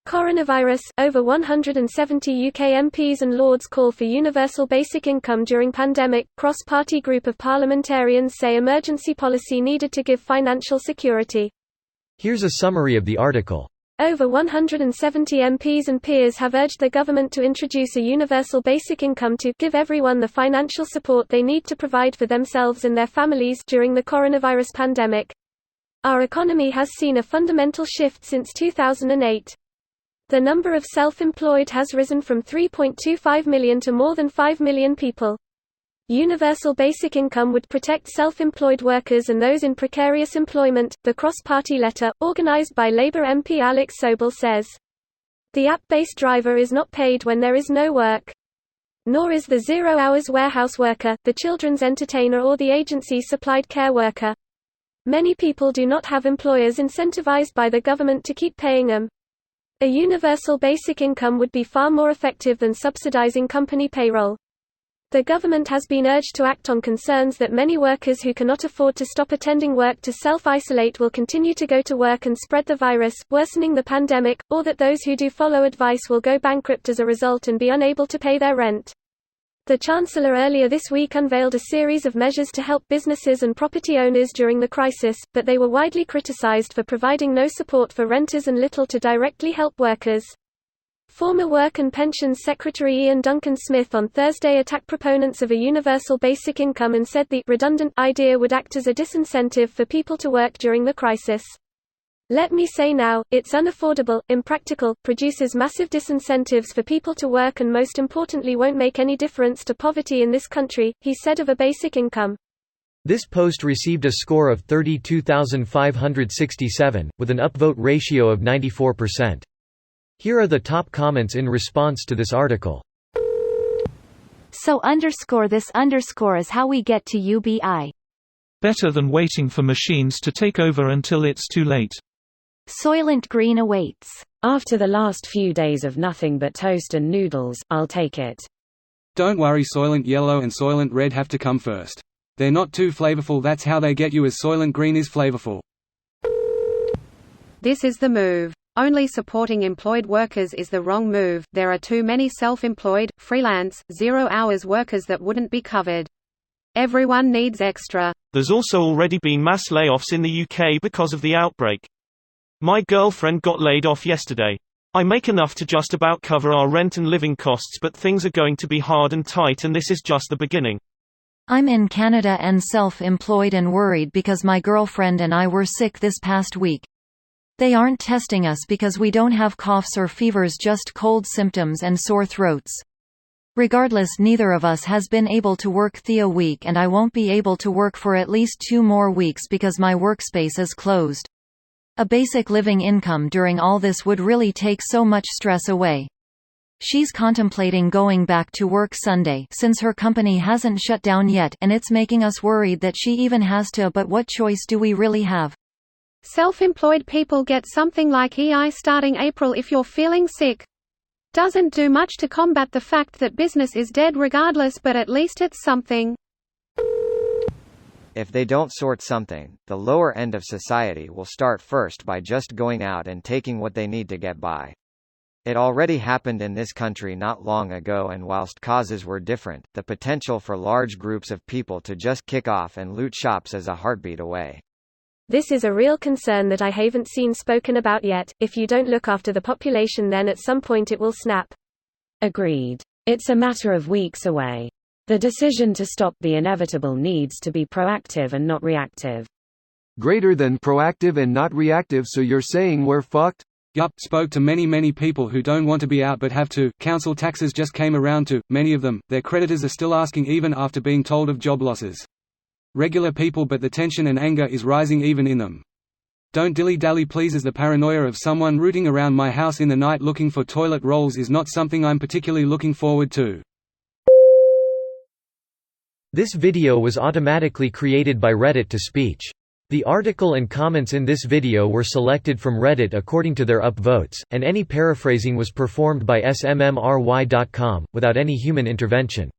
Coronavirus – Over 170 UK MPs and Lords call for universal basic income during pandemic. Cross-party group of parliamentarians say emergency policy needed to give financial security. Here's a summary of the article. Over 170 MPs and peers have urged the government to introduce a universal basic income to give everyone the financial support they need to provide for themselves and their families during the coronavirus pandemic. Our economy has seen a fundamental shift since 2008. The number of self-employed has risen from 3.25 million to more than 5 million people. Universal basic income would protect self-employed workers and those in precarious employment, the cross-party letter, organised by Labour MP Alex Sobel says. The app-based driver is not paid when there is no work. Nor is the zero-hours warehouse worker, the children's entertainer or the agency-supplied care worker. Many people do not have employers incentivised by the government to keep paying them. A universal basic income would be far more effective than subsidizing company payroll. The government has been urged to act on concerns that many workers who cannot afford to stop attending work to self-isolate will continue to go to work and spread the virus, worsening the pandemic, or that those who do follow advice will go bankrupt as a result and be unable to pay their rent. The Chancellor earlier this week unveiled a series of measures to help businesses and property owners during the crisis, but they were widely criticised for providing no support for renters and little to directly help workers. Former Work and Pensions Secretary Ian Duncan Smith on Thursday attacked proponents of a universal basic income and said the redundant idea would act as a disincentive for people to work during the crisis. Let me say now, it's unaffordable, impractical, produces massive disincentives for people to work and most importantly won't make any difference to poverty in this country, he said of a basic income. This post received a score of 32,567, with an upvote ratio of 94%. Here are the top comments in response to this article. So this is how we get to UBI. Better than waiting for machines to take over until it's too late. Soylent Green awaits. After the last few days of nothing but toast and noodles, I'll take it. Don't worry, Soylent Yellow and Soylent Red have to come first. They're not too flavorful, that's how they get you, as Soylent Green is flavorful. This is the move. Only supporting employed workers is the wrong move. There are too many self-employed, freelance, zero-hours workers that wouldn't be covered. Everyone needs extra. There's also already been mass layoffs in the UK because of the outbreak. My girlfriend got laid off yesterday. I make enough to just about cover our rent and living costs, but things are going to be hard and tight, and this is just the beginning. I'm in Canada and self-employed and worried because my girlfriend and I were sick this past week. They aren't testing us because we don't have coughs or fevers, just cold symptoms and sore throats. Regardless, neither of us has been able to work a week, and I won't be able to work for at least 2 more weeks because my workspace is closed. A basic living income during all this would really take so much stress away. She's contemplating going back to work Sunday since her company hasn't shut down yet, and it's making us worried that she even has to, but what choice do we really have? Self-employed people get something like EI starting April if you're feeling sick. Doesn't do much to combat the fact that business is dead regardless, but at least it's something. If they don't sort something, the lower end of society will start first by just going out and taking what they need to get by. It already happened in this country not long ago, and whilst causes were different, the potential for large groups of people to just kick off and loot shops is a heartbeat away. This is a real concern that I haven't seen spoken about yet. If you don't look after the population, then at some point it will snap. Agreed. It's a matter of weeks away. The decision to stop the inevitable needs to be proactive and not reactive. Greater than proactive and not reactive, so you're saying we're fucked? Yup, spoke to many people who don't want to be out but have to. Council taxes just came around to many of them. Their creditors are still asking even after being told of job losses. Regular people, but the tension and anger is rising even in them. Don't dilly-dally please, as the paranoia of someone rooting around my house in the night looking for toilet rolls is not something I'm particularly looking forward to. This video was automatically created by Reddit to speech. The article and comments in this video were selected from Reddit according to their upvotes, and any paraphrasing was performed by smmry.com, without any human intervention.